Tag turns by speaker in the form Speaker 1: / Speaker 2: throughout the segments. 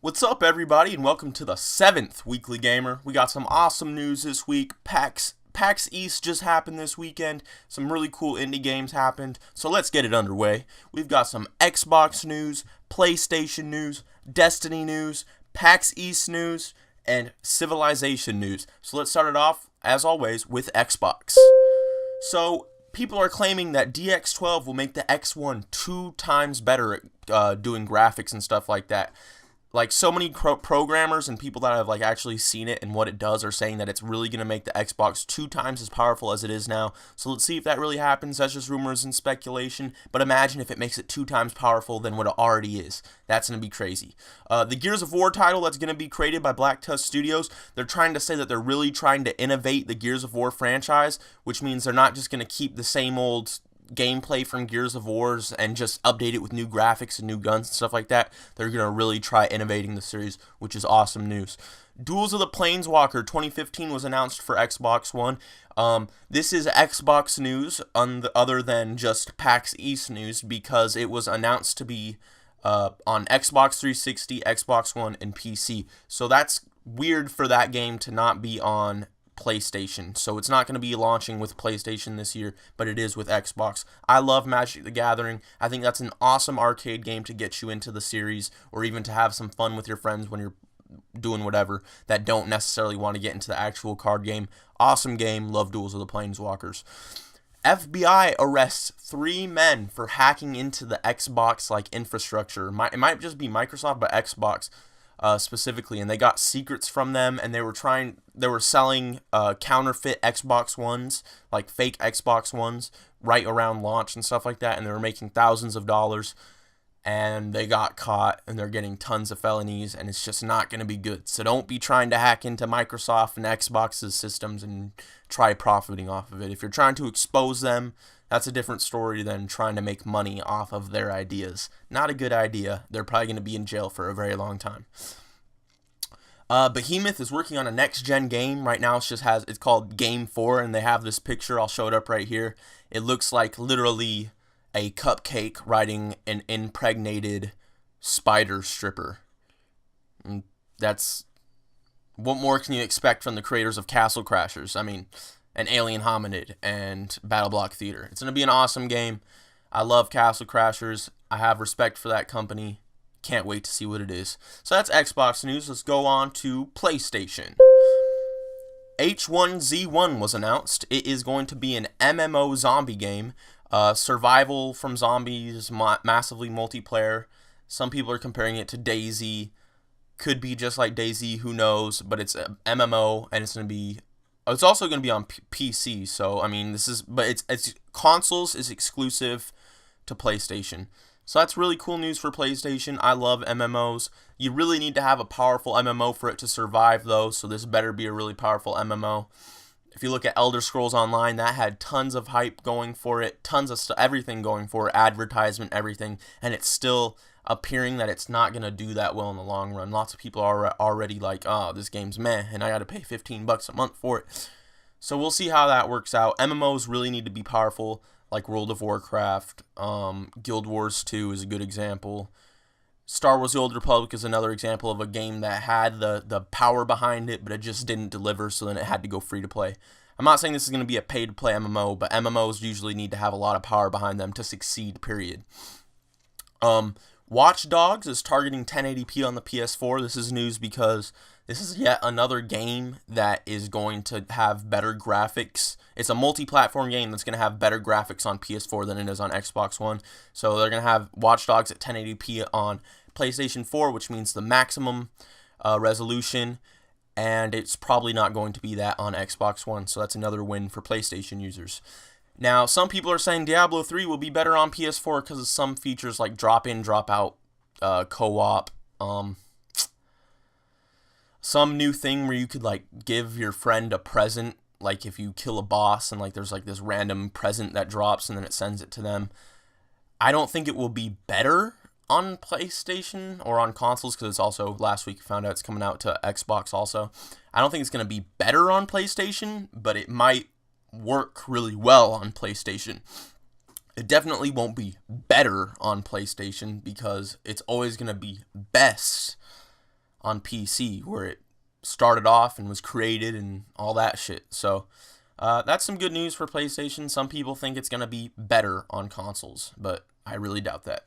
Speaker 1: What's up, everybody, and welcome to the 7th Weekly Gamer. We got some awesome news this week. Pax East just happened this weekend. Some really cool indie games happened, so let's get it underway. We've got some Xbox news, PlayStation news, Destiny news, Pax East news, and Civilization news. So let's start it off, as always, with Xbox. So people are claiming that DX12 will make the X1 2 times better at doing graphics and stuff like that. Like, so many programmers and people that have actually seen it and what it does are saying that it's really going to make the Xbox 2 times as powerful as it is now. So let's see if that really happens. That's just rumors and speculation. But imagine if it makes it 2 times powerful than what it already is. That's going to be crazy. The Gears of War title that's going to be created by Black Tusk Studios, they're trying to say that they're really trying to innovate the Gears of War franchise, which means they're not just going to keep the same old gameplay from Gears of Wars and just update it with new graphics and new guns and stuff like that. They're going to really try innovating the series, which is awesome news. Duels of the Planeswalker 2015 was announced for Xbox One. This is Xbox news other than just PAX East news because it was announced to be on Xbox 360, Xbox One, and PC. So that's weird for that game to not be on PlayStation. So it's not going to be launching with PlayStation this year, but it is with Xbox. I love Magic the Gathering. I think that's an awesome arcade game to get you into the series, or even to have some fun with your friends when you're doing whatever that don't necessarily want to get into the actual card game. Awesome game. Love Duels of the Planeswalkers. FBI arrests 3 men for hacking into the Xbox infrastructure. It might just be Microsoft, but Xbox specifically, and they got secrets from them, and they were selling counterfeit Xbox Ones, like fake Xbox Ones, right around launch and stuff like that, and they were making thousands of dollars, and they got caught, and they're getting tons of felonies, and it's just not going to be good. So don't be trying to hack into Microsoft and Xbox's systems and try profiting off of it. If you're trying to expose them, that's a different story than trying to make money off of their ideas. Not a good idea. They're probably going to be in jail for a very long time. Behemoth is working on a next-gen game. Right now it's called Game 4, and they have this picture. I'll show it up right here. It looks like literally a cupcake riding an impregnated spider stripper. And that's... what more can you expect from the creators of Castle Crashers? I mean, and Alien Hominid and Battle Block Theater. It's going to be an awesome game. I love Castle Crashers. I have respect for that company. Can't wait to see what it is. So that's Xbox news. Let's go on to PlayStation. H1Z1 was announced. It is going to be an MMO zombie game. Survival from zombies, massively multiplayer. Some people are comparing it to DayZ. Could be just like DayZ, who knows? But it's a MMO, and it's also going to be on PC. So I mean, it's consoles is exclusive to PlayStation. So that's really cool news for PlayStation. I love MMOs. You really need to have a powerful MMO for it to survive, though. So this better be a really powerful MMO. If you look at Elder Scrolls Online, that had tons of hype going for it, tons of stuff, everything going for it, advertisement, everything, and it's still appearing that it's not going to do that well in the long run. Lots of people are already like, oh, this game's meh, and I got to pay $15 a month for it. So we'll see how that works out. MMOs really need to be powerful, like World of Warcraft. Guild Wars 2 is a good example. Star Wars The Old Republic is another example of a game that had the power behind it, but it just didn't deliver, so then it had to go free to play. I'm not saying this is going to be a pay-to-play MMO, but MMOs usually need to have a lot of power behind them to succeed, period. Watch Dogs is targeting 1080p on the PS4. This is news because this is yet another game that is going to have better graphics. It's a multi-platform game that's going to have better graphics on PS4 than it is on Xbox One. So they're going to have Watch Dogs at 1080p on PlayStation 4, which means the maximum resolution, and it's probably not going to be that on Xbox One. So that's another win for PlayStation users. Now, some people are saying Diablo 3 will be better on PS4 because of some features like drop-in, drop-out co-op. Some new thing where you could give your friend a present, like if you kill a boss and there's this random present that drops and then it sends it to them. I don't think it will be better on PlayStation or on consoles because it's also, last week found out it's coming out to Xbox also. I don't think it's going to be better on PlayStation, but it might work really well on PlayStation. It definitely won't be better on PlayStation because it's always going to be best on PC, where it started off and was created and all that shit. So that's some good news for PlayStation. Some people think it's going to be better on consoles, but I really doubt that.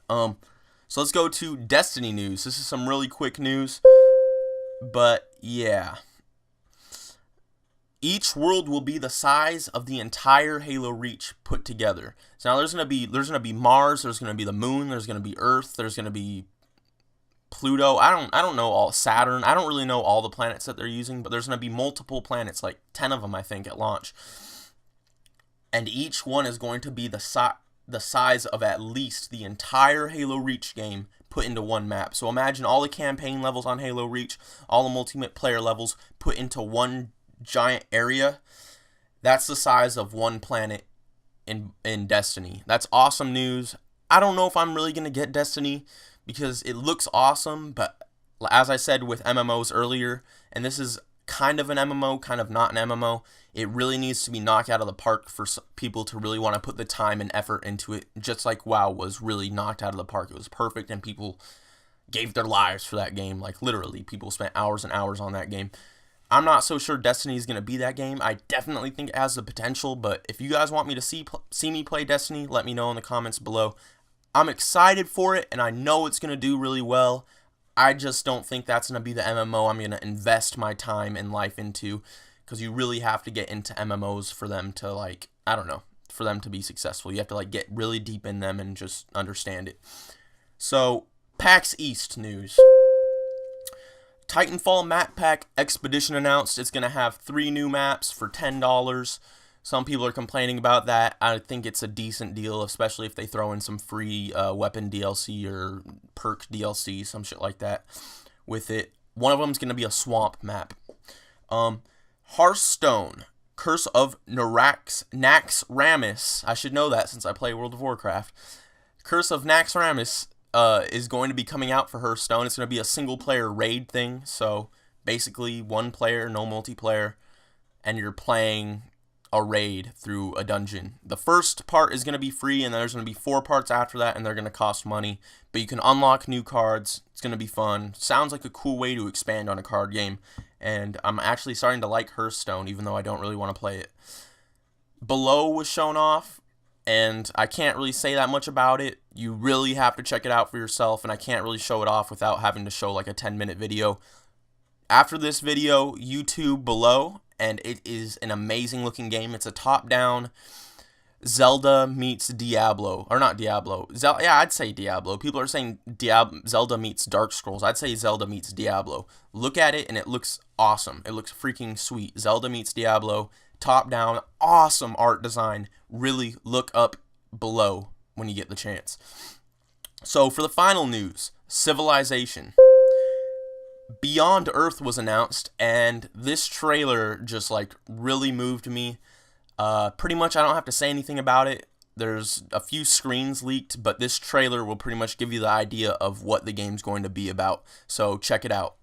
Speaker 1: So let's go to Destiny news. This is some really quick news, but yeah. Each world will be the size of the entire Halo Reach put together. So now there's gonna be Mars, there's gonna be the Moon, there's gonna be Earth, there's gonna be Pluto. I don't know all Saturn. I don't really know all the planets that they're using, but there's gonna be multiple planets, like 10 of them, I think, at launch. And each one is going to be the size of at least the entire Halo Reach game put into one map. So imagine all the campaign levels on Halo Reach, all the multiplayer levels put into one giant area. That's the size of one planet in Destiny. That's awesome news. I don't know if I'm really gonna get Destiny because it looks awesome, but as I said with MMOs earlier, and this is kind of an MMO, kind of not an MMO, it really needs to be knocked out of the park for people to really want to put the time and effort into it, just like WoW was really knocked out of the park. It was perfect, and people gave their lives for that game. Like, literally, people spent hours and hours on that game. I'm not so sure Destiny is going to be that game. I definitely think it has the potential, but if you guys want me to see me play Destiny, let me know in the comments below. I'm excited for it, and I know it's going to do really well. I just don't think that's going to be the MMO I'm going to invest my time and life into, because you really have to get into MMOs for them to, like, I don't know, for them to be successful. You have to, like, get really deep in them and just understand it. So, PAX East news. Titanfall map pack expedition announced. It's going to have 3 new maps for $10. Some people are complaining about that. I think it's a decent deal, especially if they throw in some free weapon DLC or perk DLC, some shit like that with it. One of them is going to be a swamp map. Hearthstone, Curse of Naxxramas. I should know that since I play World of Warcraft. Curse of Naxxramas is going to be coming out for Hearthstone. It's going to be a single-player raid thing, so basically one player, no multiplayer, and you're playing a raid through a dungeon. The first part is going to be free, and then there's going to be 4 parts after that, and they're going to cost money, but you can unlock new cards. It's going to be fun. Sounds like a cool way to expand on a card game, and I'm actually starting to like Hearthstone, even though I don't really want to play it. Below was shown off, and I can't really say that much about it. You really have to check it out for yourself, and I can't really show it off without having to show like a 10-minute video. After this video, YouTube Below, and it is an amazing looking game. It's a top-down Zelda meets Diablo, or not Diablo. Yeah, I'd say Diablo. People are saying Zelda meets Dark Scrolls. I'd say Zelda meets Diablo. Look at it, and it looks awesome. It looks freaking sweet. Zelda meets Diablo. Top-down, awesome art design. Really look up Below when you get the chance. So for the final news, Civilization. Beyond Earth was announced, and this trailer just like really moved me. Pretty much I don't have to say anything about it. There's a few screens leaked, but this trailer will pretty much give you the idea of what the game's going to be about. So check it out.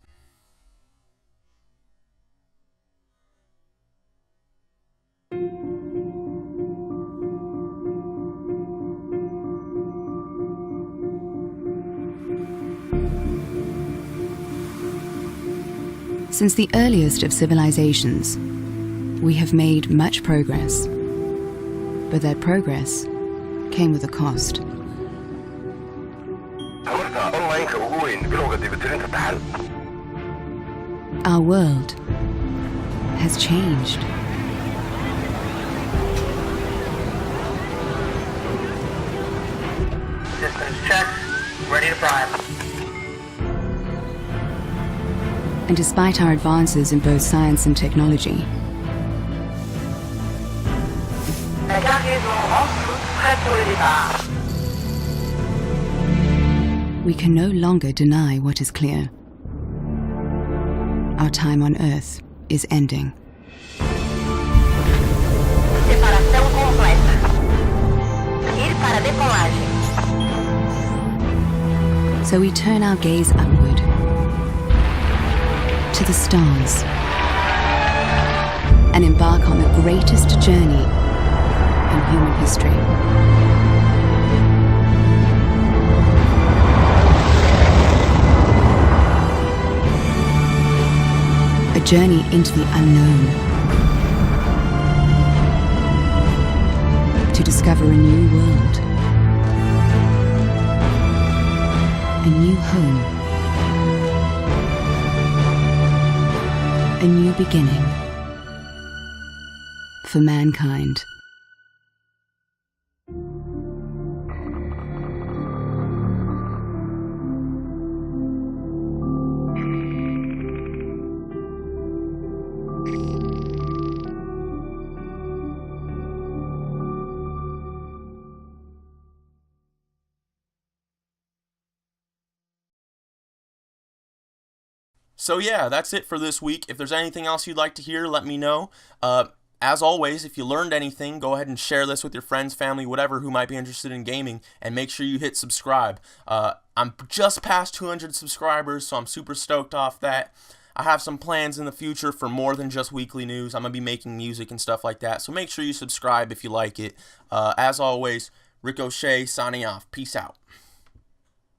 Speaker 2: Since the earliest of civilizations, we have made much progress, but that progress came with a cost. Our world has changed.
Speaker 3: Systems checked, ready to prime.
Speaker 2: And despite our advances in both science and technology, we can no longer deny what is clear. Our time on Earth is ending.
Speaker 3: Separação completa. Ir para decolagem.
Speaker 2: So we turn our gaze upward to the stars and embark on the greatest journey in human history. journey into the unknown, to discover a new world, a new home, a new beginning for mankind.
Speaker 1: So yeah, that's it for this week. If there's anything else you'd like to hear, let me know. As always, if you learned anything, go ahead and share this with your friends, family, whatever, who might be interested in gaming, and make sure you hit subscribe. I'm just past 200 subscribers, so I'm super stoked off that. I have some plans in the future for more than just weekly news. I'm going to be making music and stuff like that, so make sure you subscribe if you like it. As always, Ricochet signing off. Peace out.